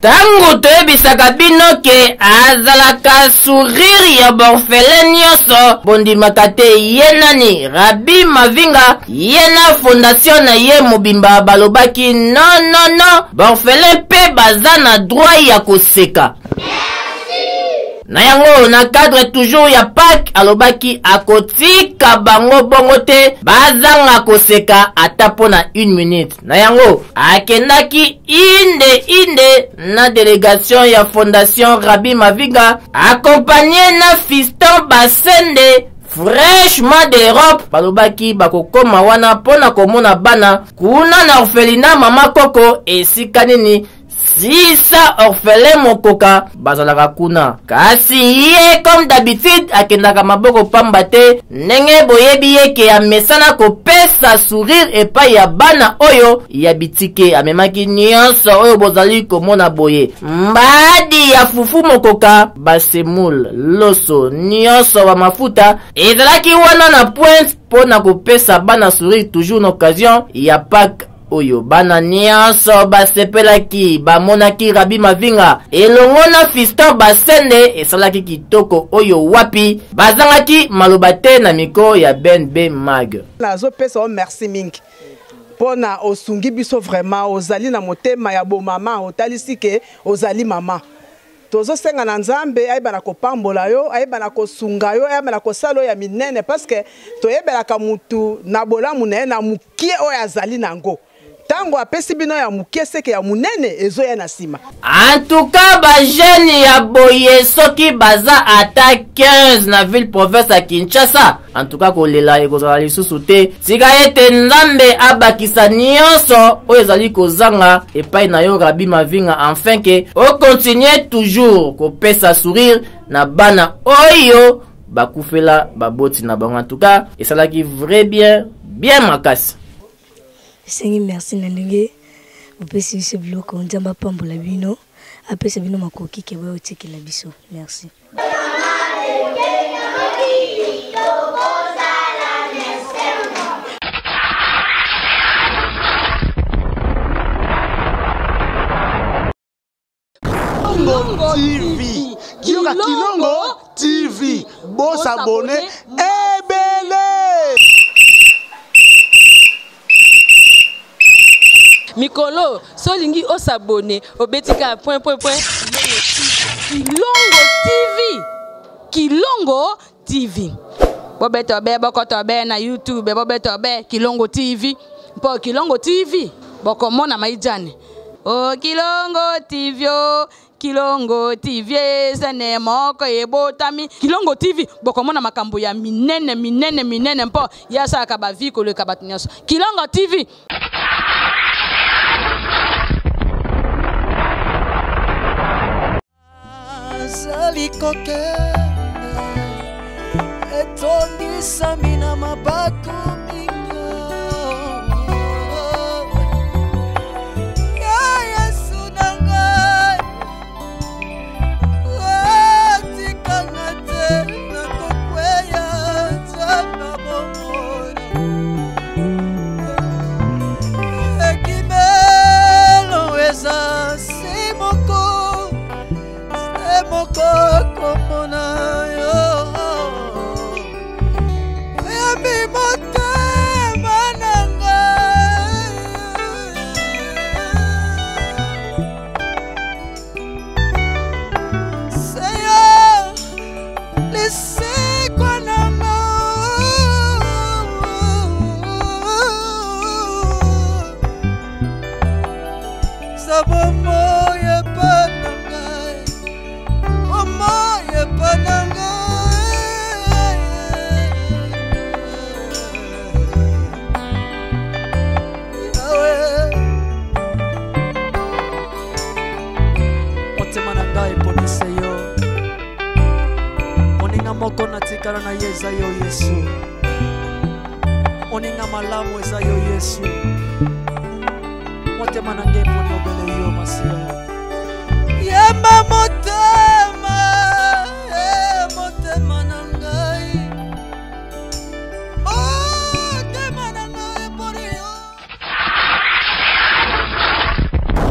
Tango toyebisaka bino ke azalaka sourire ya borfele nyonso bondimaka te ye nani Rabi Mavinga ye na fondation na ye mobimba balobaki non borfele pe baza na droit ya koseka. Na yango na cadre toujours ya Pâques alobaki akotika bango bongo te bazanga koseka ata pona 1 minute. Na yango akendaki inde na délégation ya fondation Rabi Mavinga accompagné na Fiston Basende fraîchement de l'Europe balobaki bakokoma wana pona komona bana kuna na orphelinat mama koko esika nini sisa orphelin mokoka bazalaka kuna. Kasi ye comme d'habitude akendaka maboko pamba te ndenge boyebi ye ke amesana kopesa sourire epai ya bana oyo ya bitike amemaki nyonso oyo bozali komona boye mbadi ya fufu mokoka basemul loso nyonso ba mafuta ezalaki wana na pointe pona kopesa bana sourire toujours na occasion ya Pâques oyo bana nyonso basepelaki bamonaki Rabi Mavinga elongo na Fiston Basende esalaki kitoko oyo wapi bazangaki maloba te na miko ya Ben B Mag. Nazo pesa o merci mingi pona osungi biso vraiment ozali na motema ya bo mama otalisi ke ozali mama tozo senga na Nzambe ayebana kopambola yo ayebana kosunga yo ayebana kosalo ya minene parce que toyebelaka mutu na bolamu na ye na mukie oyo azali nango tango apesi bino ya mukie seke ya munene ezo ya na sima. En tout cas ba jeune ya boye soki baza ata 15 na ville province ya Kinshasa en tout cas kolela ekozala lisusu te tika ete Nzambe abakisa nyonso oyo ezali kozanga epai na yo Rabi Mavinga enfin ke o continue toujours kopesa sourire na bana oyo bakufela baboti na bango. En tout cas esalaki vrai bien makasi. Sengi merci na ndenge opesi biso biloko nzamba pambola bino apesa bino makoki ke boyo tikela biso merci. Kilongo TV Kilongo TV Boss abonné ebele Mikolo, solingi o s'abonner au betika point. Kilongo TV. Bobeto be bokoto be na YouTube, bobeto be Kilongo TV. Po Kilongo TV. Boko mona maijane. Oh Kilongo TV oh. Kilongo TV sene moko ebotami Kilongo TV boko mona makambo ya minene mpo yasa akaba viko le kabatinyaso Kilongo TV. Salikoke etondi samina mabaku mingo ya Yesu nanga atikangate nakokweya zamba bomori ekimelo eza simoko komona yo yami motema nanga seya lisikwa nanga sabomo moko natikala na yeza yo Yesu oninga malamu eza yo Yesu motema na nge poni obele yo masia yamba motema na ngai poni yo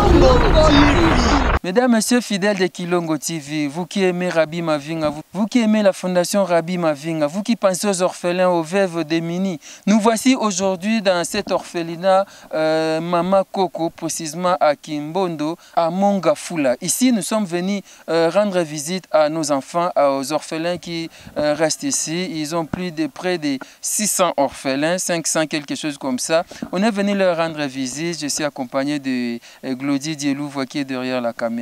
Kilongo TV Mesdames, Messieurs fidèles de Kilongo TV, vous qui aimez Rabbi Mavinga, vous qui aimez la fondation Rabbi Mavinga, vous qui pensez aux orphelins, aux veuves démunies, nous voici aujourd'hui dans cet orphelinat Mama Koko, précisément à Kimbondo, à Mongafula. Ici, nous sommes venus rendre visite à nos enfants, aux orphelins qui restent ici. Ils ont plus de près de 600 orphelins, 500 quelque chose comme ça. On est venu leur rendre visite. Je suis accompagné de Glody Dielouvois qui est derrière la caméra.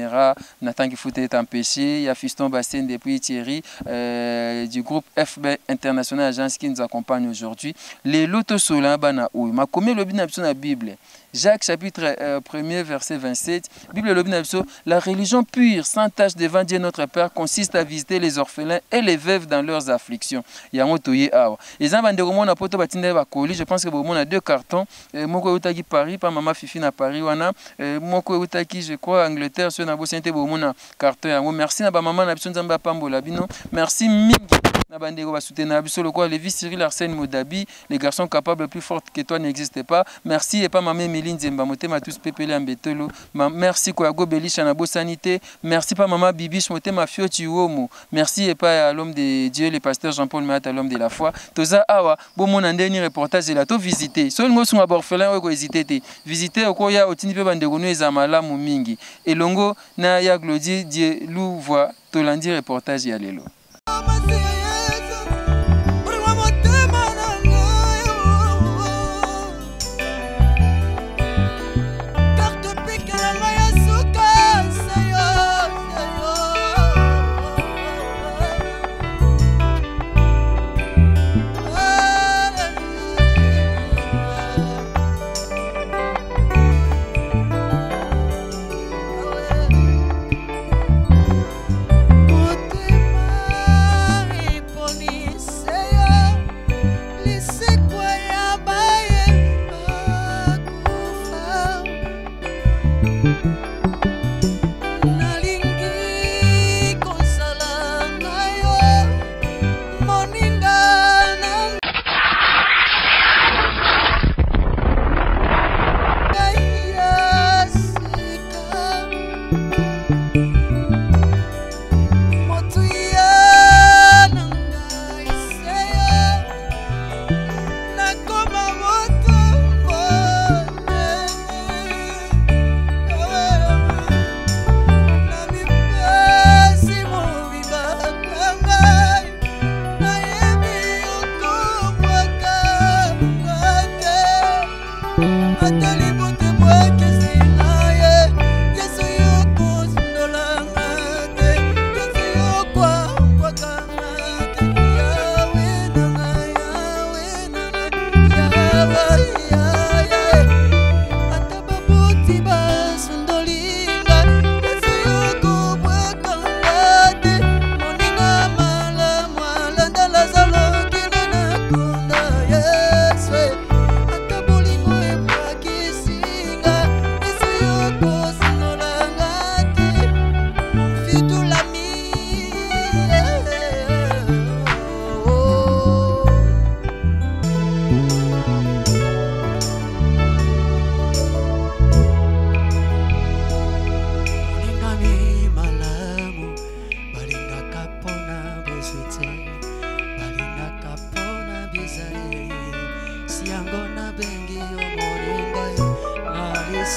Nathan Kifoute est empêché. Il y a Fiston Bastien depuis Thierry du groupe FB International Agence qui nous accompagne aujourd'hui. Les Loto Solan Bana Ouy. Ma commune le bin la Bible. Jacques chapitre 1er verset 27. Bible le bin la religion pure sans tache devant Dieu notre Père consiste à visiter les orphelins et les veuves dans leurs afflictions. Il y a un toye awa. Les enfants de Roman a poto batinde ba colis. Je pense que Roman a 2 cartons. Moko utaki Paris, pas maman Fifi na Paris wana. Moko utaki je crois Angleterre sur na bosente Roman a carton. Merci na ba maman na biso nzamba pambola bino. Merci mingi. Lévi Cyril Arsène Modabi, les garçons capables plus forts que toi n'existent pas. Merci et pas maman Méline Zemba Motema tous pepele ambetelo. Merci Kouago Belisha Nabo Sanité. Merci pas maman Bibiche Motema Fioti Uomo. Merci et pas à l'homme de Dieu, le pasteur Jean-Paul Mat, à l'homme de la foi. Toza Awa, bon mon dernier reportage de la to visiter. Seul ngo sont orphelin ou hésiter te. Visiter au koya otini pe bande gonu ezamala mumingi. Et longo na ya Glody Dielouvois tolandi reportage ya lelo.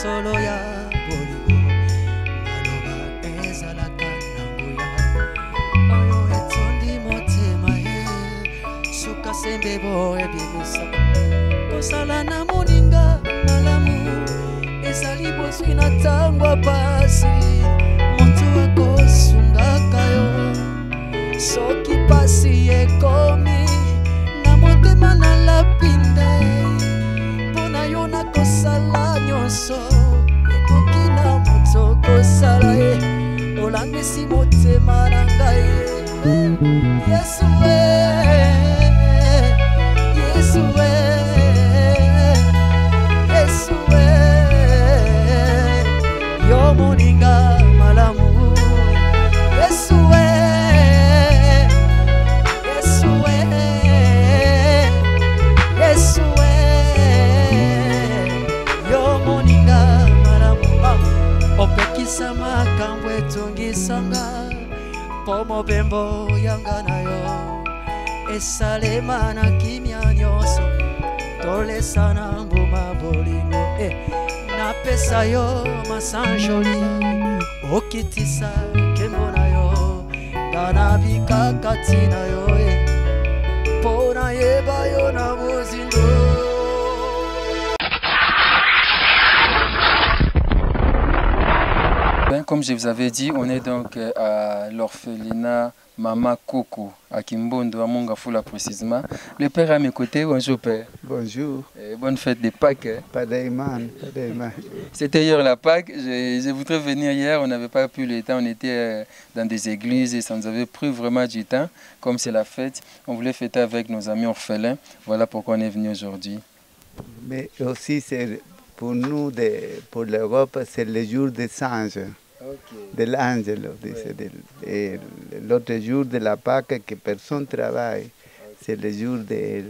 Solo ya bolingo maloba ezalaka nangoya oyo etondi motema ye suka sembe boye bilusa kosala na moninga malamu ezali boswi na ntango pasi moto akosungaka yo soki pasi ekomi na motema na lapinde mpona yo nakosala nyonso ekoki na moto kosala ye olangisi motema na ngai Yesu Yesu Yesu yo moninga malamu Yesu Yesu Yesu yo moninga malamu opekisa makambo bwetungisanga pomo bembo yanga nayo esalema na kimia nyonso tolesana mbuma bolingo napesa yo masanjoli okitisa kembo na yo ngana bikakati na yo pona yeba yo na mozindo. Comme je vous avais dit, on est donc à l'orphelinat Mama Coco, à Kimbondo, à Mongafula précisément. Le père à mes côtés, bonjour père. Bonjour. Bonne fête de Pâques. Pareillement. C'était hier la Pâques, je voudrais venir hier, on n'avait pas pu le temps, on était dans des églises et ça nous avait pris vraiment du temps. Comme c'est la fête, on voulait fêter avec nos amis orphelins, voilà pourquoi on est venu aujourd'hui. Mais aussi, pour nous, pour l'Europe, c'est le jour des anges. De l'angelo, et l'autre jour de la Pâque que personne ne travaille, c'est le jour de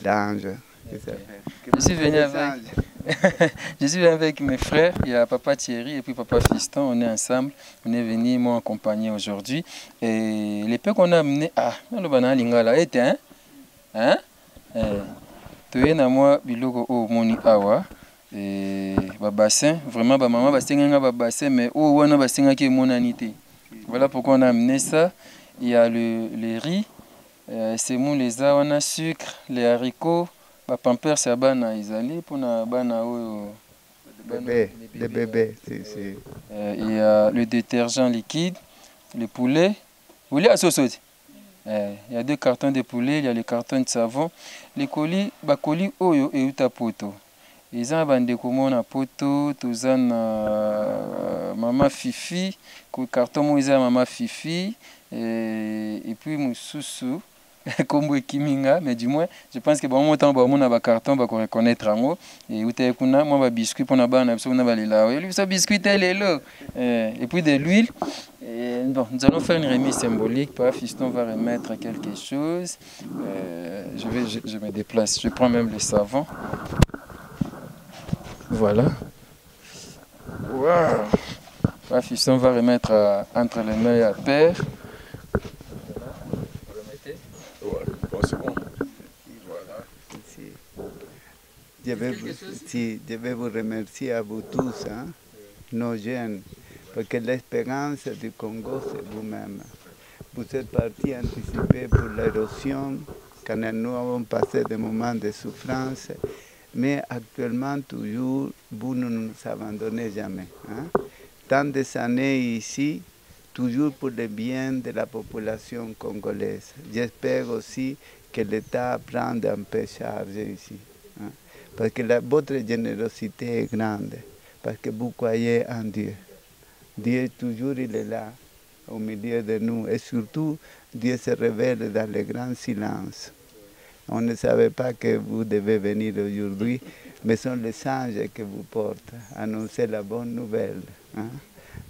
l'ange. Je suis venu avec mes frères, il y a papa Thierry et puis papa Fiston, on est ensemble, on est venu m'accompagner aujourd'hui. Et les peu qu'on a amené, le banana lingala était, tu es na moi biloko o moni awa. Et bassin, vraiment maman bassin bassin mais oh on a bassin qui est monanité. Voilà pourquoi on a amené ça. Il y a les riz, c'est mou les a, on a sucre, les haricots, pampers c'est bana isali pour na bana les bébés. Il y a le détergent liquide, le poulet. Vous voulez à sauce? Il y a 2 cartons de poulet, il y a les cartons de savon, les colis, colis oyo et utapoto. Ils ont bandé comme on a poto, tous maman Fifi, carton Moïse maman Fifi, et puis Moussousou, comme Kiminga, mais du moins, je pense que bon temps on a un carton pour reconnaître en haut, et où t'es qu'on a moi biscuit pour na bana, on a là, et lui ça biscuit elle est là, et puis de l'huile. Bon, nous allons faire une remise symbolique. Papa Fiston va remettre quelque chose. Je me déplace, je prends même le savon. Voilà. Wow. Papa Fiston va remettre entre les mains à père. Je vais vous remercier à vous tous, nos jeunes, parce que l'espérance du Congo, c'est vous-même. Vous êtes partis anticiper pour l'érosion, quand nous avons passé des moments de souffrance, mais actuellement, toujours, vous ne nous abandonnez jamais. Tant des années ici, toujours pour le bien de la population congolaise. J'espère aussi que l'État prenne un peu charge ici. Parce que votre générosité est grande, parce que vous croyez en Dieu. Dieu, toujours, il est là, au milieu de nous. Et surtout, Dieu se révèle dans le grand silence. On ne savait pas que vous devez venir aujourd'hui, mais ce sont les anges qui vous portent, annoncer la bonne nouvelle.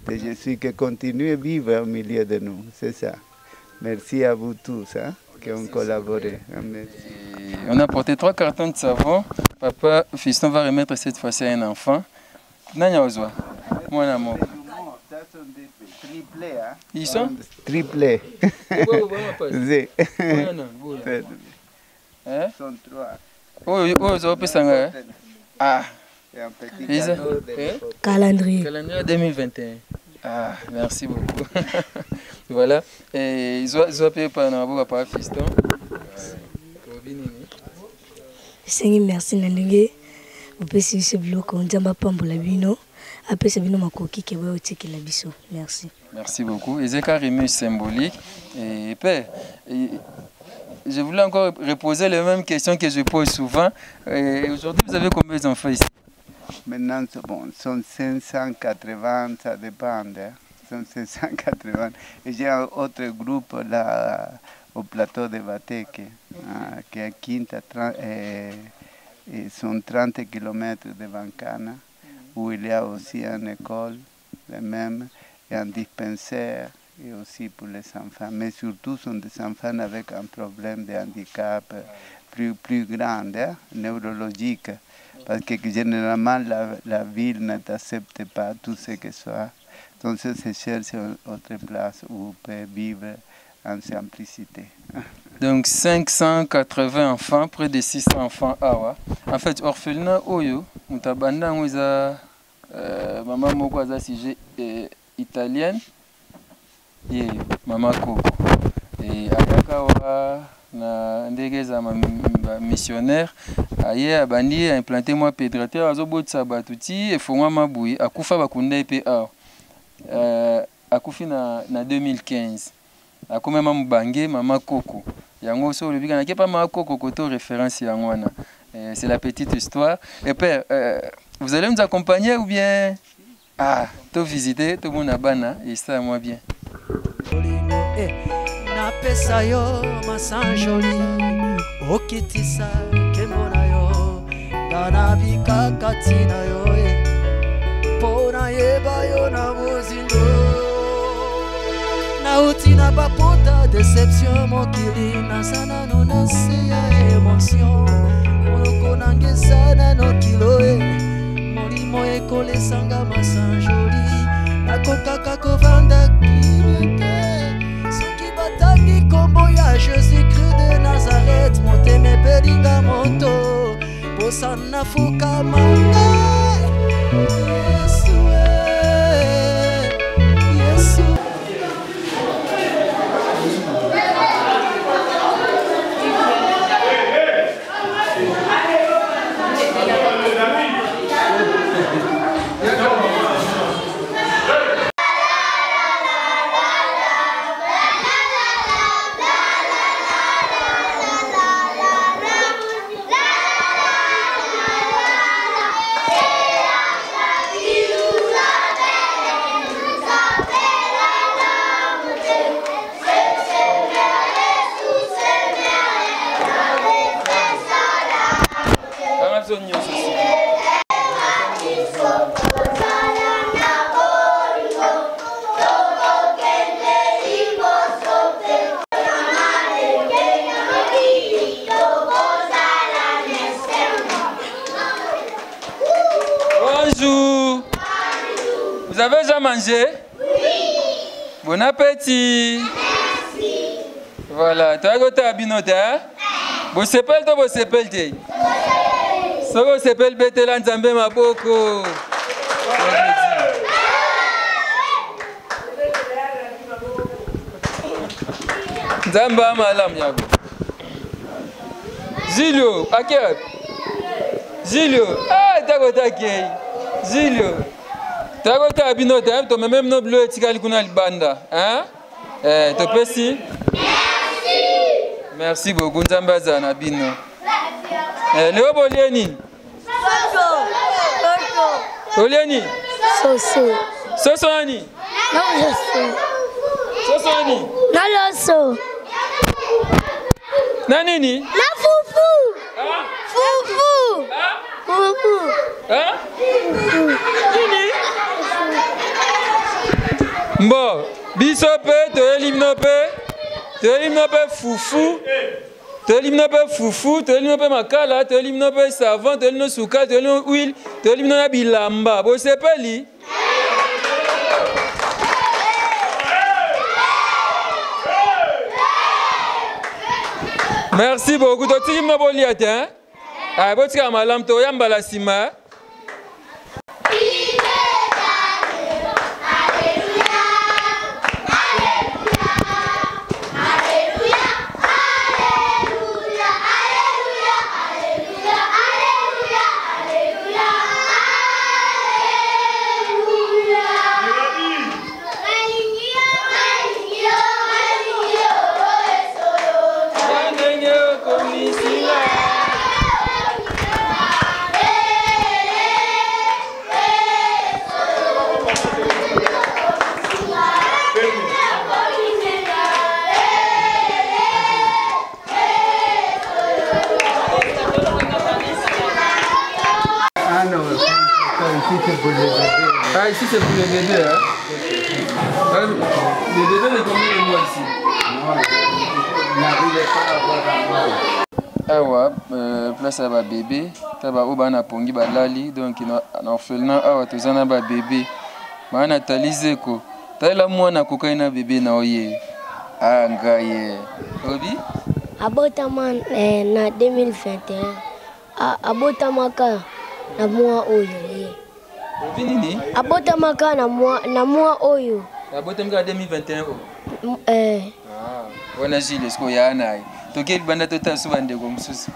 De Jésus qui continue à vivre au milieu de nous, c'est ça. Merci à vous tous qui ont collaboré. Merci. On a porté 3 cartons de savon. Papa Fiston va remettre cette fois-ci à un enfant. Nanya Ozwa, mon amour. Triplés, Ils sont triplés. Ils sont 3. Calendrier. Calendrier 2021. Ah, merci beaucoup. Voilà. Et ils ont payé par Papa Fiston. Merci Nandenge. Vous pouvez suivre ce bloc on dit pambola bino. Après c'est bino makoki ke ba otiki la biso. Merci. Merci beaucoup. Et c'est carrément symbolique. Et père, je voulais encore reposer les mêmes questions que je pose souvent. Aujourd'hui, vous avez combien d'enfants ici? Maintenant, sont 580, ça dépend. Sont 580. Et j'ai un autre groupe là au plateau de Bateke, qui est à Quinta, et sont 30 km de Vancana, où il y a aussi une école, les mêmes, et un dispensaire, et aussi pour les enfants. Mais surtout, ce sont des enfants avec un problème de handicap plus grand, neurologique. Parce que généralement, la ville n'accepte pas tout ce que soit Donc se cherche autre place où on peut vivre en simplicité. Donc 580 enfants, près de 600 enfants awa. En fait, orphelinat oyo, mutabanda ngoza maman moko aza sujet italienne. Ye mama Koko. Et ayaka wa na ndege za missionnaire aye abandi a implanté moi pédrateur azobotsa batuti efongwa mabui akufa bakunda epe awa. Akufi na 2015. Akome maman Bangue, maman Koko. Yango so le bigana pas maman Koko koto référence yangwana. C'est la petite histoire. Et père, vous allez nous accompagner ou bien to visiter tout mon abana et ça moi bien. Na pesa yo masanjoli okitisa kembona yo dana bika katina yo pona yeba yo na bozindo na utina bapota déception mokili na sana nuna ya émotion monoko nangesana no kilo molimo ekolesanga masanjoli nakokaka kovanda Tangi kombo ya Jésus-Christ de Nazareth moteme pelinga moto posana fuka manga Yesu Yesu Bonjour. Vous avez déjà mangé? Oui. Bon appétit. Merci. Voilà. Tu as goûté à binote, hein? Vous s'appelez toi, vous s'appelez. Ça vous s'appelle Betelan Zambé Maboko. Zamba malam yabo. Zilio, akep. Zilio, t'as goûté à qui? Zilio. T'as goûté à binote, hein? Tu même no bleu etikali kuna libanda, hein? Tu peux si? Merci. Merci beaucoup, Nzamba zana bino. Léo Bolieni. Soso. Bolieni. Soso. Soso ani? Non, Soso. Soso ani? Non, Loso. Nanini? La foufou. Hein? Foufou. Hein? Foufou. Hein? Nini? Bon, bisope, te elimnope foufou. Tu élimines foufou, tu élimines makala, tu élimines savon, tu élimines souka, tu élimines huile, tu élimines bilamba. Vous savez pas li? Merci beaucoup. Tu élimines boliate, hein? Ah, vous êtes malam, tu yamba la sima. Ah, ici c'est pour les bébés, hein? Les bébés de combien de mois ici? Awa, place à ba bébé, taba oba na pongi ba lali, donc na orphelinat awa tozana ba bébé. ma Nathalie Zeko tala mwana kokai na bébé na oye ngaye obi abotama na 2021 abotamaka na mois oyo obi nini abotamaka na mois oyo abotamaka 2021 wana Gilles ko ya naye tokeli banda tota so bande ko mususu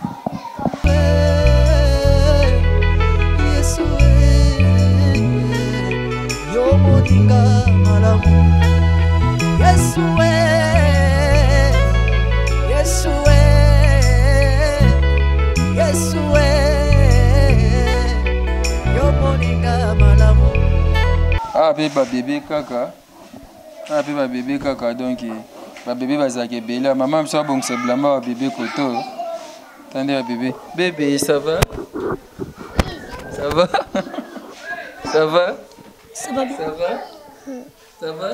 Yesu yo moninga malamu Yesu Yesu Yesu yo moninga malamu ba bébé kaka ba bébé kaka donc ba bébé bazake bela maman me so bon c'est blama ba bébé koto attendez bébé bébé ça va ça va ça va ça va bien ça va ça va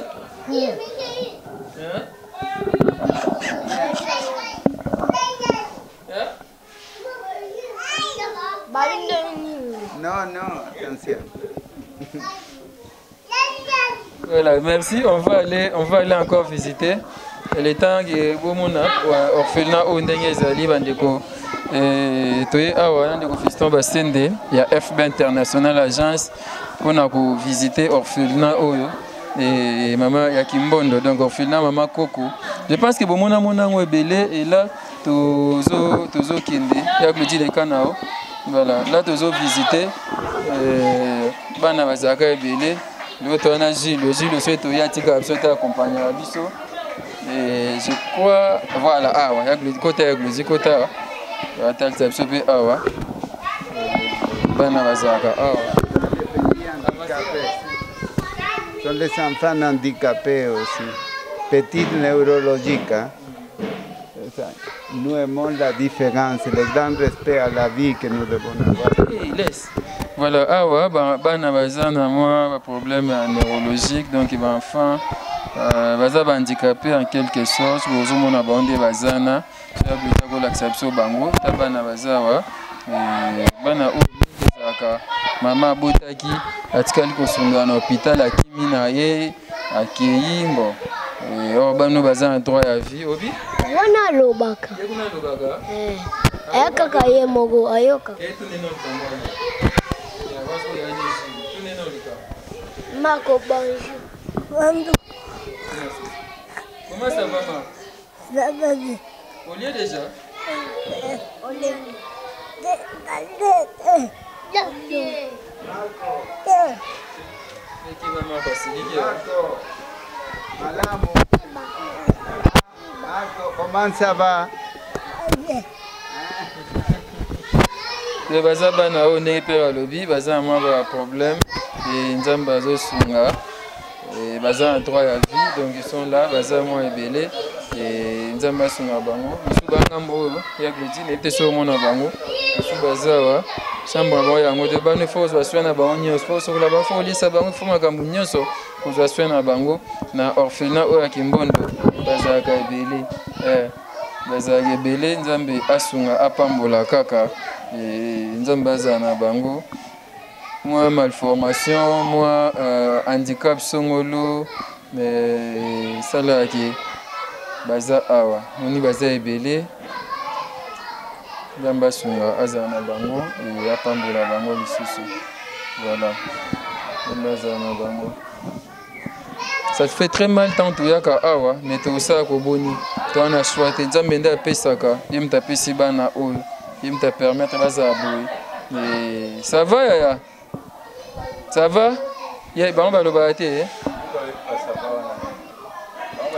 hein Non, non, attention. Voilà, merci. On va aller encore visiter. Et le temps que Bomona, orphelinat ou Ndengezali, Bandeko, Toye Awa, Ndeko Fiston Basende, il y a FB International Agence pour nous visiter orphelinat Oyo. Et maman Yakimbondo, donc orphelinat Maman Koko. Je pense que Bomona Mona Nwebele est là, Tozo Kende, Yaglodi de Kanao. Voilà, là Tozo visiter. Bana Bazaka Ebele. L'autre on a Gilles aussi Toyatika absolument accompagné à Bisso. Et je crois, voilà, il y a le côté avec le côté. Il y a tel type de awa. Bana Bazaka Sont les enfants handicapés aussi. Petite neurologique. Nous aimons la différence, le grand respect à la vie que nous devons avoir. Laisse. Voilà, awa, bana bazana moi problème neurologique donc il va enfant baza handicapé en quelque sorte bozo mona bande bazana ya butako l'acception bango ta bana bazawa bana ozaka mama botaki atikali kosunga na hôpital akimi na ye akeyimbo bano bazana droit à vie obi wana lobaka ayakaka ye mogo ayoka Marco, bonjour. Comment ça va, maman? Ça va bien. Au lieu déjà? Au lieu. Maman comment ça va? Le bazar bana o ne pe lobby bazar moi ba problème et nzamba zo sunga et bazar en droit à vie donc ils sont là bazar moi ebele et nzamba sunga bango bisu banga mbo ya gludi ne te so mona bango bisu bazar wa chamba ba yango de bana force ba swana ba onyo force ko la ba fo lisa bango fo makambu nyonso ko za swana bango na orphelinat o ya Kimbondo bazar ka ebele bazar ebele nzambe asunga apambola kaka nzambe azana bango moi malformation moi handicap songolo mais salaki baza awa moni baza ebele nzambe asunga azana bango et apambola bango lisusu voilà nzambe azana bango ça te fait très mal tant tu yaka awa mais tu osala koboni to ana choix te nzambe nde apesaka ye mutu apesi bana oyo il me permettre de mais ça va yaya ça va ya bango baloba te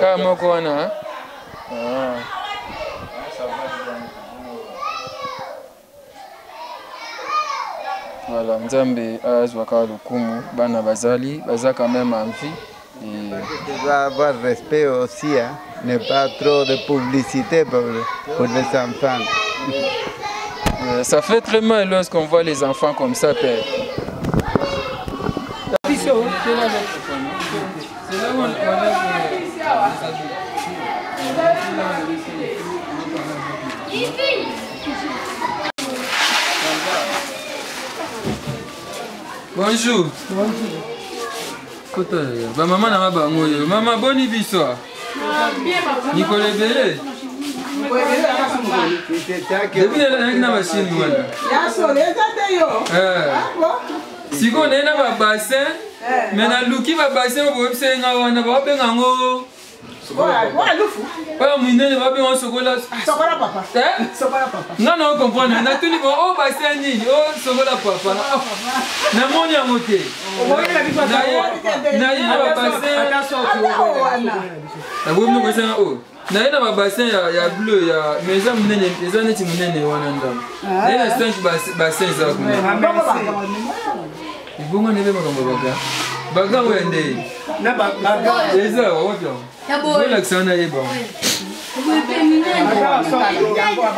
ka moko wana voilà nzambe azwaka lokumu bana bazali baza quand même en vie et tu dois avoir respect aussi hein? Ne pas trop de publicité pour les enfants. Ça fait très mal lorsqu'on voit les enfants comme ça, père. Bonjour. Photo ba maman na bango yo. Maman boni biso. Nicole Belé. Depuis la na machine voilà. Ya so le tata yo. Si on est na bassin, mais na luki ba bassin bo psenga wana ba benga ngo. Ouais, le fou. Pas minene ba benga sokola. Sokola papa. Sokola papa. Non non, comprendre. Na tuli bon oh bassin ni, oh sokola papa. Na moni ya moté. Na yi ba bassin. Na bo mno bassin oh. Na yi na bassin ya bleu ya mais ça minene, ça neti minene wana ndam. Na yi na 5 bassin za kuna. Ibunga nebe makambo baga. Baga wende. Na baga. Eza wapi? Voilà sana yeba.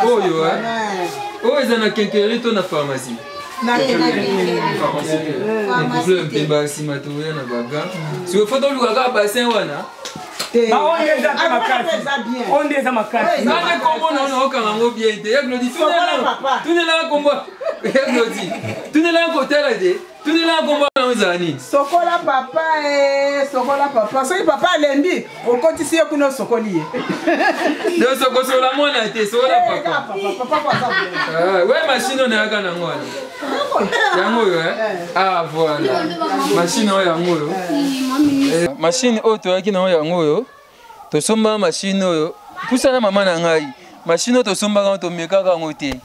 Oyo oh eza na kenkeri to na pharmacie. Na pharmacie. Ni problème pe ba simatoya na baga. Si o photo luka bassin wana. On des amakati. Nane kombo na okanga ngo bien te. Yaglodi tunela kombo. Yaglodi. Tunela hôtel de. Tunela kombo na uzani. Sokola papa sokola papa. So papa alembi okotisi ye kuno sokoli ye. Do sokosola mona te sokola papa. Papa kwa sababu. Ouais machine na yaka na ngwana. Yango yo ah voilà. Machine o yango yo. Machine auto yaki na yango yo. To somba machine oyo. Pusana mama na ngai. Machine to somba ka to meka ka ngote.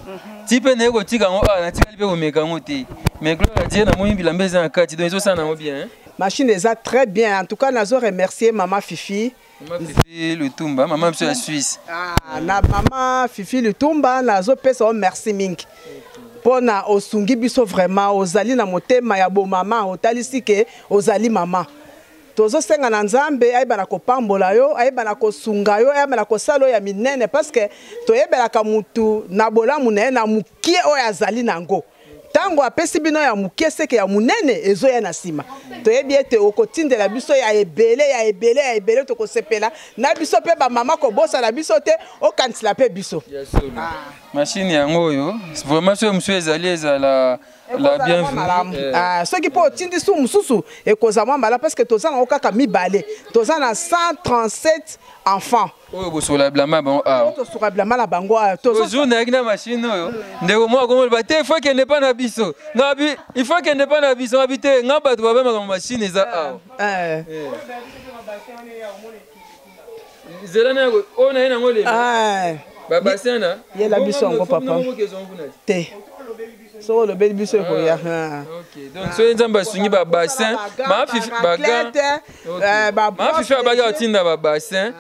Tipe na ko tika ngo na tika lipe ko meka ngote. Mais gloire à Dieu na moyi bilambeza na kati donc ça na mo bien. Machine est très bien. En tout cas, nazo remercier maman Fifi. Maman Fifi Lutumba, maman de la Suisse. Ah, na maman Fifi Lutumba, nazo pesa o merci mingi. Pona osungi biso vraiment ozali na motema ya bo mama otalisi ke ozali mama. Tozo senga na nzambe ayebana kopambola yo, ayebana kosunga yo, ayebana kosalo ya minene parce que toyebelaka mutu na bolamu na ye na mukie oyo azali nango. Tango apesi bino ya mukie seke ya munene ezoya na sima. Toyebi ete okotindela biso ya ebele tokosepela na biso pe ba mama ko bosa na biso te okansila pe biso. Machine yango yo, vraiment so monsieur ezali ezala la bienvenue. Ah, ce qui peut otindi sou mususu ekozama mala parce que toza na okaka mibale. Toza na 137 enfants. Oh bosola blama bon ah. Tosoka blama la bango tozo journée na machine oyo. Ndeko mo ko ba te faut que ne pas na biso. Ngabi il faut que ne pas na biso habiter ngaba to ba ma machine eza ah. Zelana on a ina ngole. Ah. Baba sana. Yela biso ngo papa. Te. So le bel biso ko ya. OK. Donc so nzamba sungi ba bassin, ma fifi baga. Ma fifi baga otinda ba bassin.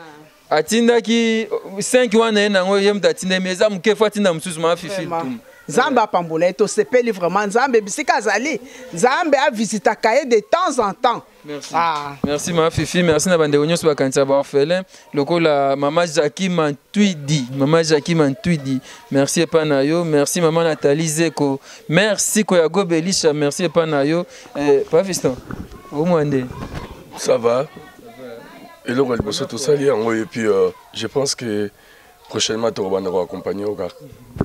Atinda ki 5 wana na ngo yem tatinda meza mkefu atinda msusu ma fifi tum. Nzambe apambola to sepeli vraiment Nzambe bisika zali. Nzambe a visita kaye de temps en temps. Merci. Ah. Merci ma fifi, merci na bande onyoso bakanisa ba orphelin. Lokola mama Jackie Mantuidi, mama Jackie Mantuidi. Merci epa na yo, merci maman Nathalie Zeko. Merci Koyago Belisha, merci epa na yo. Pas fiston. Au mwande. Ça va. Et là, on va tout ça et puis je pense que prochainement tu vas nous accompagner au gars.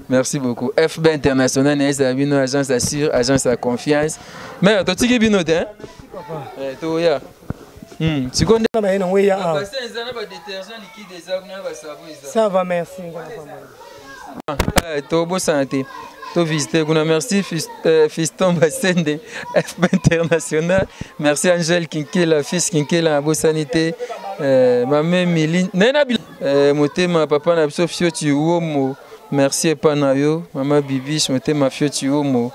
Merci beaucoup. FB International, une agence assure, agence à confiance. Mais tu sais bien hein? Toya. Tu connais ça va, merci. Tobo santé. To visiter. Merci Fiston Bassende, FB International. Merci Angèle Kinkela, fils Kinkela, Abo Sanité. Maman Miline. Nena Motema papa na biso fioti womo. Merci epanayo. Maman Bibiche Motema fioti womo.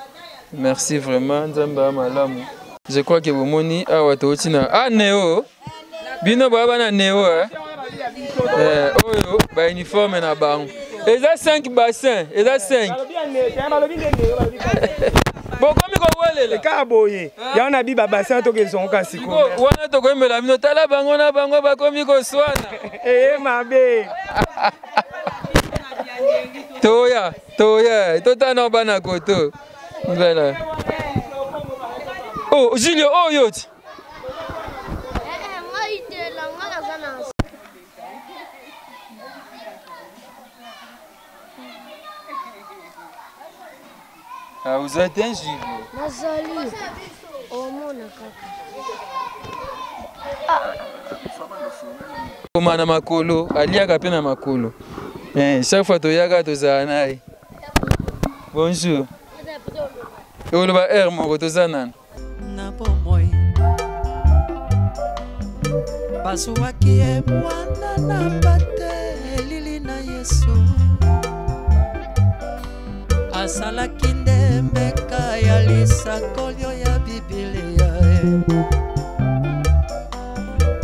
Merci vraiment Nzamba malamu. Je crois que bomoni awa totina. Ah Neo. Bino baba na Neo oyo ba uniforme na bango. Eza 5 bassins, eza 5. Bokomi ko welele ka boye. Ya na bi ba bassin to kezonga siko. Wana to ko mela bino tala bango na bango bakomi ko swana. Mabe. Toya, tota no bana koto. Voilà. Oh, Julio, oh yoti. Ah, vous êtes un Julio. Nazali. Oh mon kaka. Koma na makolo, aliaka pe na makolo. Chaque fois toyaka tozala naye. Bonjour. Oloba air moko toza nani? Na bomoi. Basuwaki ye mwana na bate elili na Yesu. Asalaki ndembeka ya lisakolio ya Biblia.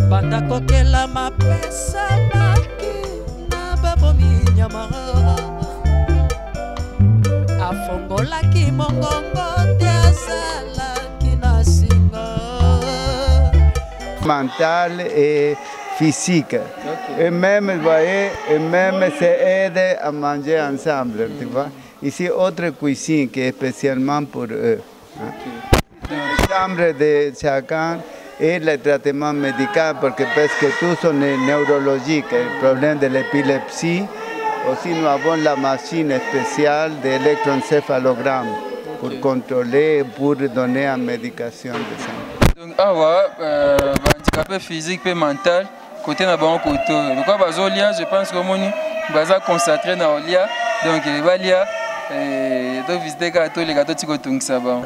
Banda kokela mapesa maki na babomi nyamara. Afongolaki mongongo te azalaki na singa. Mental et physique. Et même, vous voyez, et même s'aider à manger ensemble, tu vois. Ici, autre cuisine qui est spécialement pour eux. Hein. La chambre de chacun et le traitement médical, parce que tous sont neurologiques, le problème de l'épilepsie. Aussi, nous avons la machine spéciale d'électroencéphalogramme pour contrôler, pour donner une médication de santé. Donc, handicapé physique et mental, côté na bon côté. Donc, bazolia, je pense que mon baza concentré na olia, donc balia donc visiter gâteau les gâteaux tiko tung saba.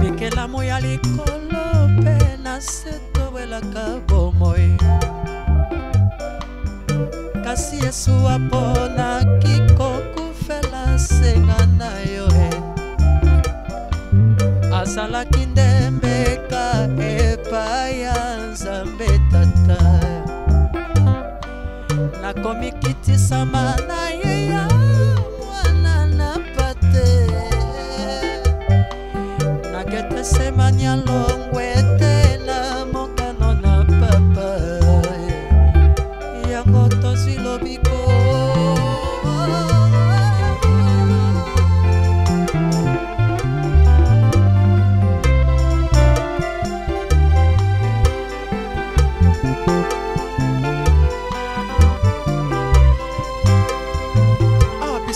Bikela moya likolo pena seto wela kabomoi. Kasi Yesu apona kikoku fela senga na yo he. Asalaki ndembeka epaya nzambe tata. Nakomi kitisa mana ye ya mwana na pate. Nagete semanya longwete na mokano na papa. Yango tozi lobiko.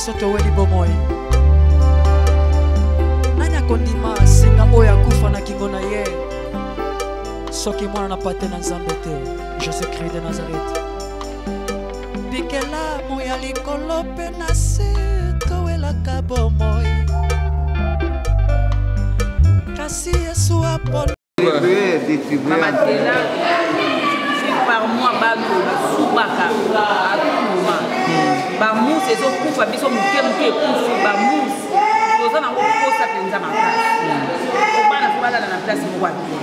Soto weli bomoi nanya kondima singa oya kufa na kingo na ye soki mwana na pate na nzambe te Jésus-Christ de Nazareth bikela moya likolo pe na se towelaka bomoi kasi Yesu apolo mamatela par mois bago subaka à tout moment bamous ezokufa biso moke moke ekufi bamous toza nango kosa mpenza makasi obana fo balala na place moko ate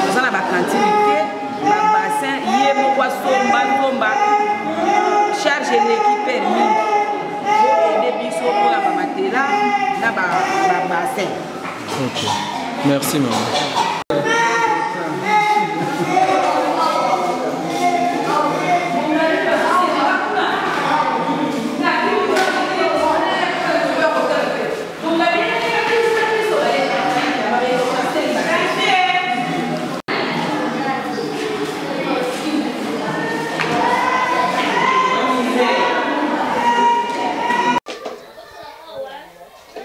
toza na bakantine te babassin ye moko asomba nzomba charge eleki permis oede biso mpona bamatela na babassin. Merci maman.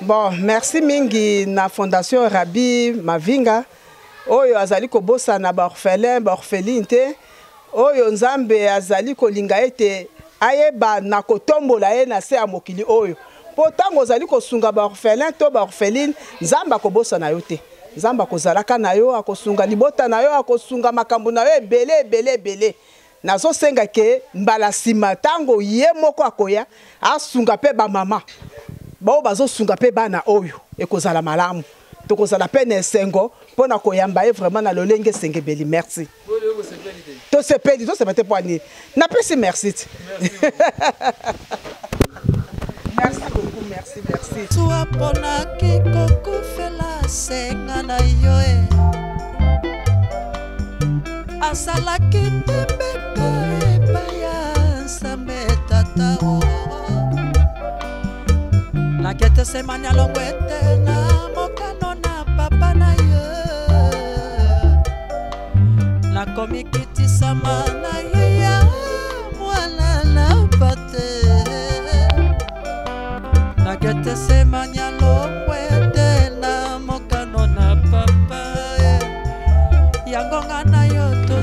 Bon, merci mingi na Fondation Rabbi Mavinga. Oyo azali kobosa na orphelin, orpheline te. Oyo nzambe azali kolinga ete ayeba na kotombola ye na se ya mokili oyo. Potango azali kosunga orphelin to orpheline, nzamba kobosa na yo te. Nzamba kozalaka na yo, akosunga libota na yo, akosunga makambo na yo ebele. Nazo senga ke mbala sima tango ye moko akoya asunga pe ba mama. Bao bazo sunga pe bana oyo ekozala malamu tokozala pe na esengo pona koyamba ye vraiment na lolenge sengebeli. Merci to sepeli te poani na pesi merci merci beaucoup merci toi pona kikoku fela senga na yo asalaki tembeka ebaya nsambe tata nakete semanya longwete na mokano na papa na ye komikitisama na yeya mwana na pate nagetesema nyalo kwete na mokano na papa yango ngana yoto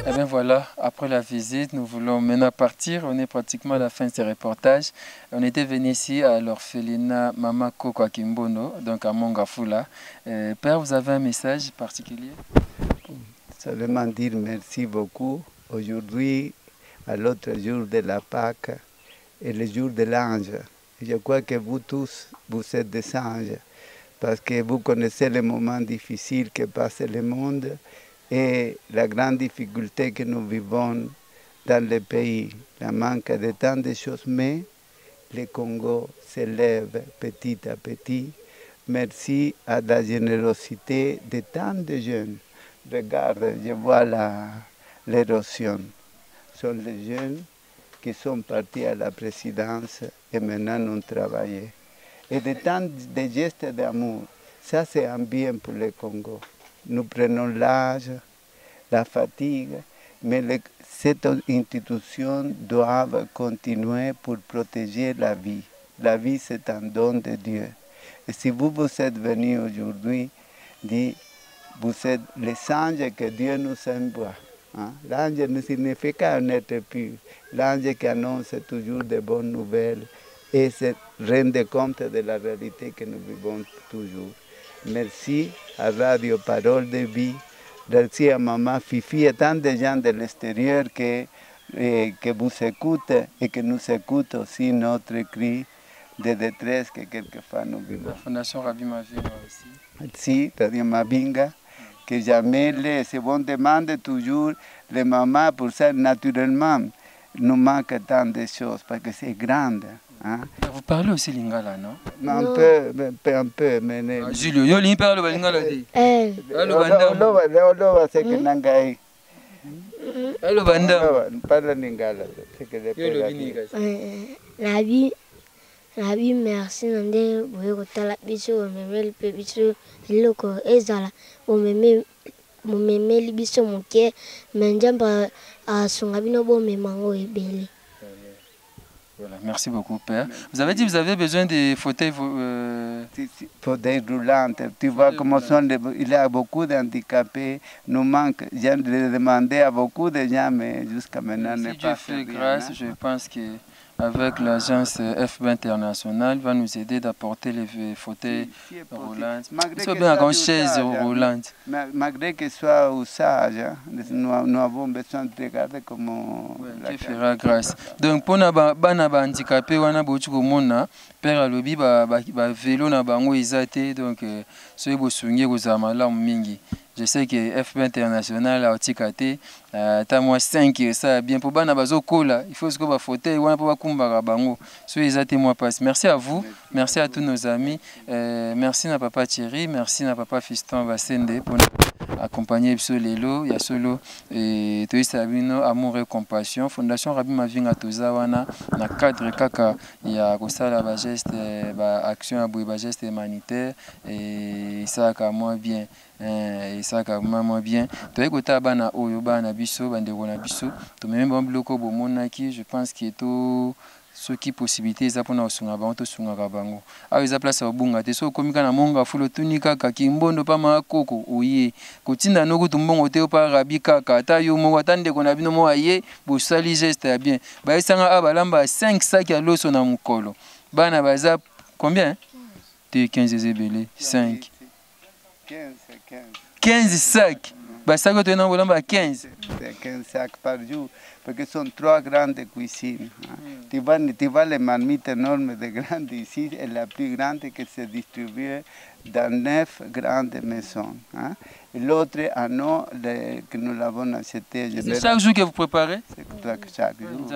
Et bien voilà, après la visite, nous voulons maintenant partir. On est pratiquement à la fin de ce reportage. On était venu ici à l'orphelinat Mama Koko à Kimbono, donc à Mongafula. Père, vous avez un message particulier? Seulement dire merci beaucoup. Aujourd'hui, à l'autre jour de la Pâque et le jour de l'ange. Je crois que vous tous, vous êtes des anges, parce que vous connaissez les moments difficiles que passe le monde et la grande difficulté que nous vivons dans le pays, le manque de tant de choses, mais le Congo s'élève petit à petit. Merci à la générosité de tant de jeunes. Regarde, je vois l'érosion. Ce sont les jeunes qui sont partis à la présidence et maintenant nous travaillons. Et de tant de gestes d'amour, ça c'est un bien pour le Congo. Nous prenons l'âge, la fatigue, mais cette institution doit continuer pour protéger la vie. La vie c'est un don de Dieu. Et si vous êtes venus aujourd'hui, vous êtes les anges que Dieu nous envoie. Hein? L'ange ne signifie qu'un être pur. L'ange qui annonce toujours de bonnes nouvelles et se rendre compte de la réalité que nous vivons toujours. Merci à Radio Parole de Vie, merci à Maman Fifi et tant de gens de l'extérieur que vous écoutez et que nous écoutent aussi notre cri de détresse que quelquefois nous vivons. La Fondation Rabbi Mavinga aussi. Merci, Radio Mavinga, que jamais c'est bon demande toujours les mamans pour ça naturellement nous manque tant de choses parce que c'est grande. Hein? Vous parlez aussi lingala, non? Un peu, mais... Julio, yo li parle lingala di. Allo c'est que nangai. Allo banda. Parle lingala, c'est que Nabi merci nande boye kotala biso memeli pe biso loko ezala momemeli biso moke menjamba asunga bino bo memango ebele. Voilà, merci beaucoup, Père. Vous avez dit que vous avez besoin de fauteuils fauteuils roulantes. Tu vois comment il y a beaucoup d'handicapés. Nous manque. J'ai demandé à beaucoup de gens, mais jusqu'à maintenant, si Dieu fait grâce, je pense que avec l'agence FB International va nous aider d'apporter les fauteuils roulants. C'est bien comme chaise roulante. Malgré que ce soit au sage, nous avons besoin de regarder comment... Dieu fera grâce. Donc pour les handicapés, on a beaucoup de monde. Père alobi ba vélo na bango izate donc soy bosungi kozamala mingi. Je sais que FB International a otikate ta moi 5 ça bien pour bana bazo kola il faut que ba fauteuil wana pour bakumbaka bango soy izate moi passe. Merci à vous, merci à tous nos amis, merci na papa Thierry, merci na papa Fiston Basende pour accompagner biso lelo ya solo et toisa bino amour et compassion Fondation Rabbi Mavinga tozawana na cadre kaka ya kosala ba geste ba action ya ba geste humanitaire et ça ka moi bien et ça ka moi bien to kota bana oyo bana biso bandeko na biso to même bon bloko bomonaki je pense que to ce qui possibilité za pona osunga bango to sunga ka bango ayo za place obunga te so komika na monga fulo tunika ka kimbondo pa makoko oye kotinda no kutumbongo te pa rabi kaka ta yo mo watande ko na bino mo aye bo sali geste ya bien ba esanga abalamba 5 sacs ya loso na mukolo bana baza combien te 15 zebele 5 15 sacs sacs de tenant à 15. 15 sacs par jour, parce que ce sont 3 grandes cuisines. Tu vois les marmites énormes de grandes ici, et la plus grande qui se distribue dans 9 grandes maisons. Et l'autre anneau que nous l'avons acheté. C'est chaque jour que vous préparez? C'est chaque jour.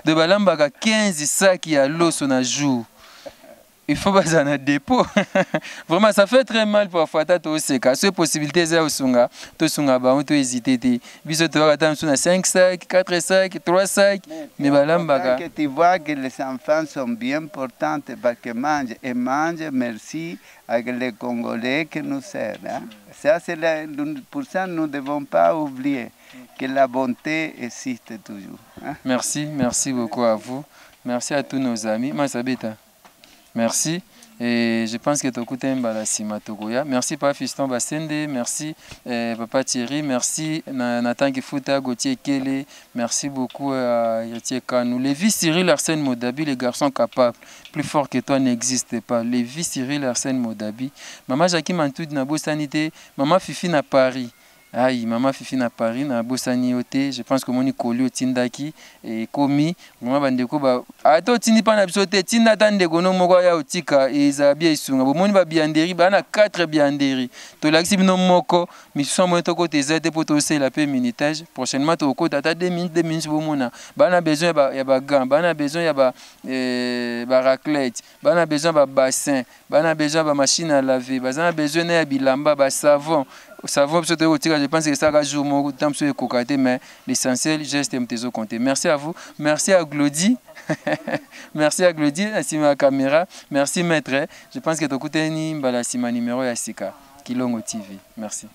De balamba 15 sacs à l'eau sur un jour. Il faut pas un dépôt. Vraiment, ça fait très mal pour faire tout ce cas. Ces possibilités, c'est aussi tout sunga, on peut hésiter. Bisous, tu vas attendre 5 sacs, 4 sacs, 3 sacs. Mais balamba. Tu vois que les enfants sont bien importants parce qu'ils mangent et mangent. Merci à les Congolais qui nous servent. Ça, pour ça, nous ne devons pas oublier que la bonté existe toujours. Merci beaucoup à vous. Merci à tous nos amis. Masabeta. Merci. Et je pense que tu as écouté Matogoya. Merci Papa Fiston Basende. Merci Papa Thierry. Merci Nathan Kifuta, Gauthier Kele. Merci beaucoup à Yatier Kanou. Lévi Cyril Arsène Modabi, les garçons capables. Plus fort que toi n'existe pas. Lévi Cyril Arsène Modabi. Maman Jackie Mantoud na Bossanité. Maman Fifi na Paris. Aïe, maman Fifi na Paris, na Bossani Ote, je pense que mon Nikoli au Tindaki et Komi, maman Bandeko ba ato tindi pa na bisote tinda tande gono moko ya otika et zabia isunga. Bo moni ba bianderi ba na 4 bianderi. To laxi bino moko, mi so mo to côté zete pour to la paix minitage. Prochainement to ko tata 2 minutes bo mona. Ba na besoin ya ba gants, ba na besoin ya ba raclette, ba na besoin ba bassin, ba na besoin ba machine à laver, ba na besoin ya bilamba ba savon. Je pense que ça va jouer mon temps sur les cocatés, mais l'essentiel, geste et compter. Merci à vous. Merci à Glody. Merci à Glody, à la caméra. Merci maître. Je pense que tu as écouté ma numéro à Sika, Kilongo TV. Merci.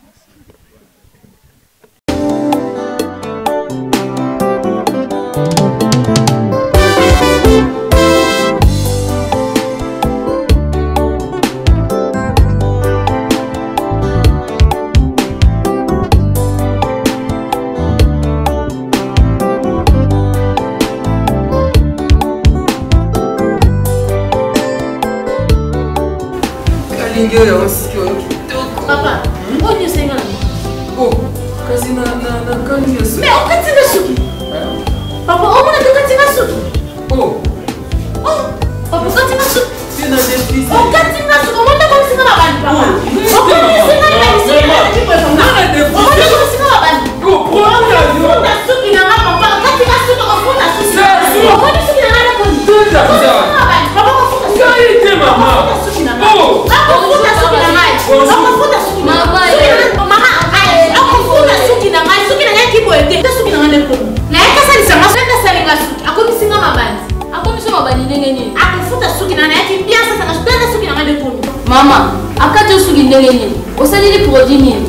Papa, où est-ce que tu oh, kasi na kani ya suki. Mais on kati na suki. Papa, on m'a dit kati na suki. Oh. Oh, papa kati na suki. Tu n'as des fils. On kati na suki. On m'a dit na bandi papa. On m'a dit na bandi. Nana de fils. On m'a dit na bandi. Oh, prends l'avion. On a suki na papa. Kati na suki. On a suki. Ça, on a suki na bandi. Tout à fait. Papa, on a suki. Ça y était maman. Oh. Maman, akati suki ndenge nini? Osali produit nini?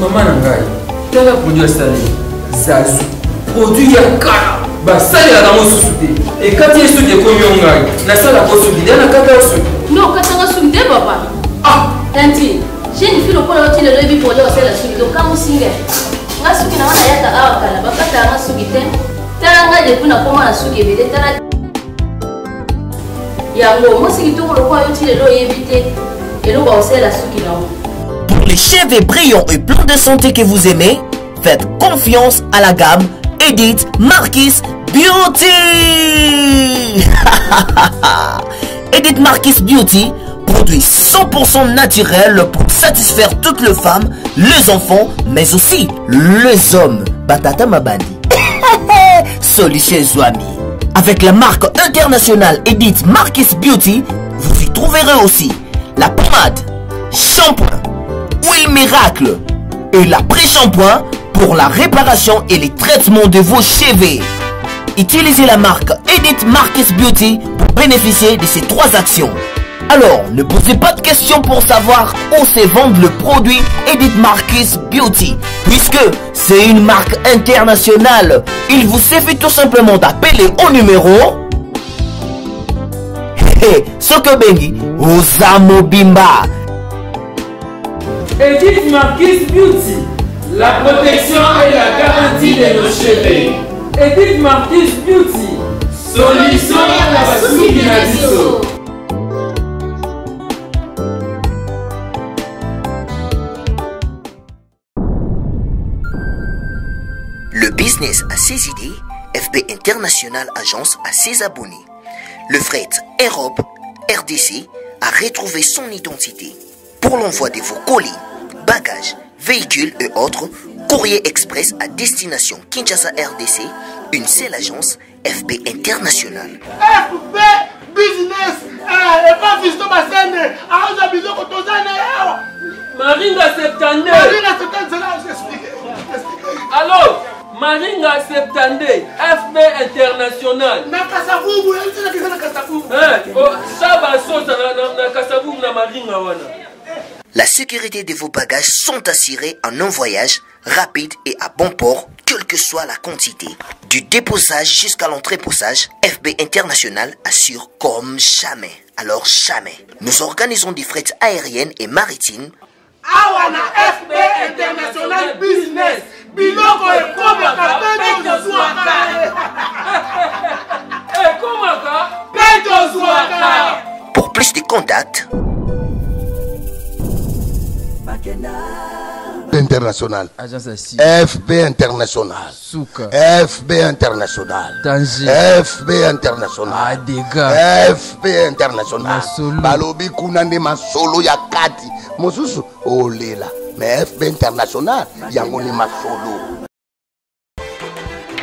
Maman nangai, tanga produit asali. Zazu, produit ya kala. Ba sali la damo susuté. Et quand il suki ko yongai, na sala ko suki, na kata suki. Non, katanga suki de papa. Ah, tanti, j'ai une fille au point où tu le levis pour le hausser la suki. Donc quand vous signez, nga suki na wana yaka awa kala, bakata nga suki te. Tanga depuis na koma na suki bede tala. Pour les cheveux brillants et pleins de santé que vous aimez, faites confiance à la gamme Edith Marquis Beauty. Edith Marquis Beauty, produit 100% naturel pour satisfaire toutes les femmes, les enfants, mais aussi les hommes. Batata Mabandi. Solution Zouami. Avec la marque internationale Edith Marquis Beauty, vous y trouverez aussi la pommade, shampoing, huile miracle et l'après-shampoing pour la réparation et les traitements de vos cheveux. Utilisez la marque Edith Marquis Beauty pour bénéficier de ces 3 actions. Alors, ne posez pas de questions pour savoir où se vend le produit Edith Marquis Beauty, puisque c'est une marque internationale. Il vous suffit tout simplement d'appeler au numéro Sokobengi Osamo Bimba. Edith Marquis Beauty, la protection et la garantie de nos cheveux. Edith Marquis Beauty, solution à la sous-binadiso. Le business a ses idées, FB International Agence a ses abonnés. Le fret Europe, RDC, a retrouvé son identité. Pour l'envoi de vos colis, bagages, véhicules et autres, courrier express à destination Kinshasa RDC, une seule agence, FB International. FB Business, et pas Fiston Bassene, Aouza Bizoko Tozane, Maringa 72. Maringa 72, c'est là, j'explique. Alors, Maringa 72, FB International. Na Kasavubu, elle dit que c'est na Kasavubu. Saba Sosa na Kasavubu na Maringa wana. La sécurité de vos bagages sont assurées en un voyage rapide et à bon port, quelle que soit la quantité. Du déposage jusqu'à l'entreposage, FB International assure comme jamais. Alors jamais. Nous organisons des frettes aériennes et maritimes. Awana FB International Business. Biloko et Komaka, Pedro Zouaka. Pour plus de contacts, International. FB International. Souka. FB International. Danger. FB International. Dégâts. FB International. Balobi kunande masolo ya kati. Mosusu olela. Mais FB International yangoni masolo.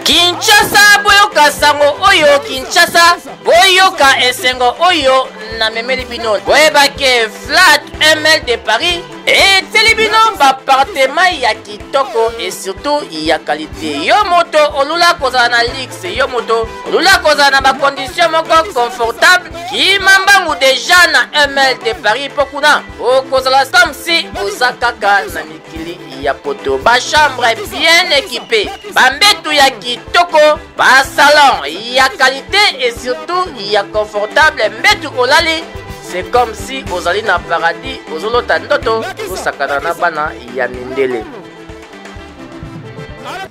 Kinshasa boyoka sango oyo Kinshasa boyoka esengo oyo na memeli bino boyebake Flat ML de Paris et telebino appartement ya kitoko et surtout ya qualité. Yo moto olula kozala na luxe, yo moto olula kozala na ba condition moko confortable ki mambangu déjà na ML de Paris pokuna o kozala comme si ozakaka na mikili ya poto ba chambre bien équipée ba mbetu ya kitoko ba salon ya qualité et surtout ya confortable mbetu olali. C'est comme si ozali na paradis ozolota ndoto osakana na bana ya mindele.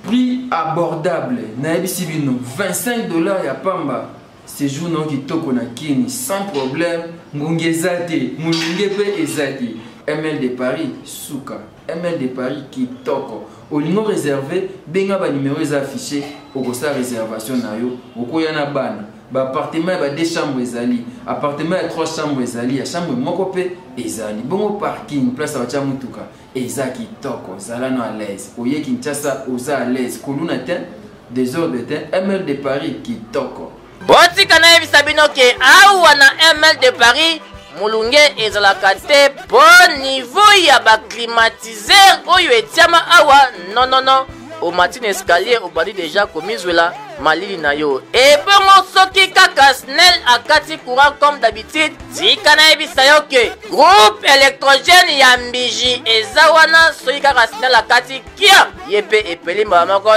Prix abordable na ebisi bino $25 ya pamba. Séjour non kitoko na kini sans problème. Ngongi ezate mulunge pe ezate. ML de Paris Souka. ML de Paris kitoko. Olingo réservé benga ba numéro affiché okosa réservation na yo okoya na bana. Appartement ba 2 chambres ezali, appartement ya 3 chambres ezali, ya chambre moko pe ezali. Bongo parking, place à mutuka. Eza kitoko, zala no à l'aise. Oye Kinshasa oza à l'aise. Koluna ten, des heures de ten, ML de Paris kitoko. Boti kana ebisa bino ke awa na ML de Paris mulunge ezalaka te bon niveau ya ba climatiseur oyo etiama awa non. Au matin escalier au badi déjà komizwela malili na yo et bongo soki kaka snel akati courant comme d'habitude tika na ebisa yo ke groupe électrogène ya mbiji eza wana soki kaka snel akati kia yepe epeli mbala moko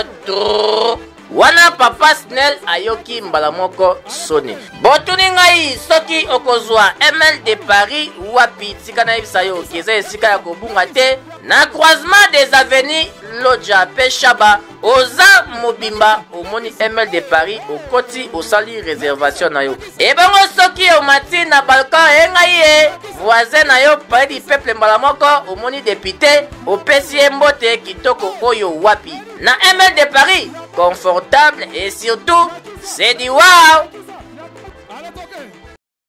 wana papa snel ayoki mbala moko soni botuni ngai soki okozwa ML de Paris wapi tika na ebisa yo keza esika ya kobunga te na croisement des avenues Lodja Peshaba oza mobimba omoni ML de Paris okoti osali réservation na yo et bongo soki omati na balcon engaye voisin na yo palais du peuple mbala moko omoni député opesi mbote kitoko oyo wapi na ML de Paris confortable et surtout c'est du wow.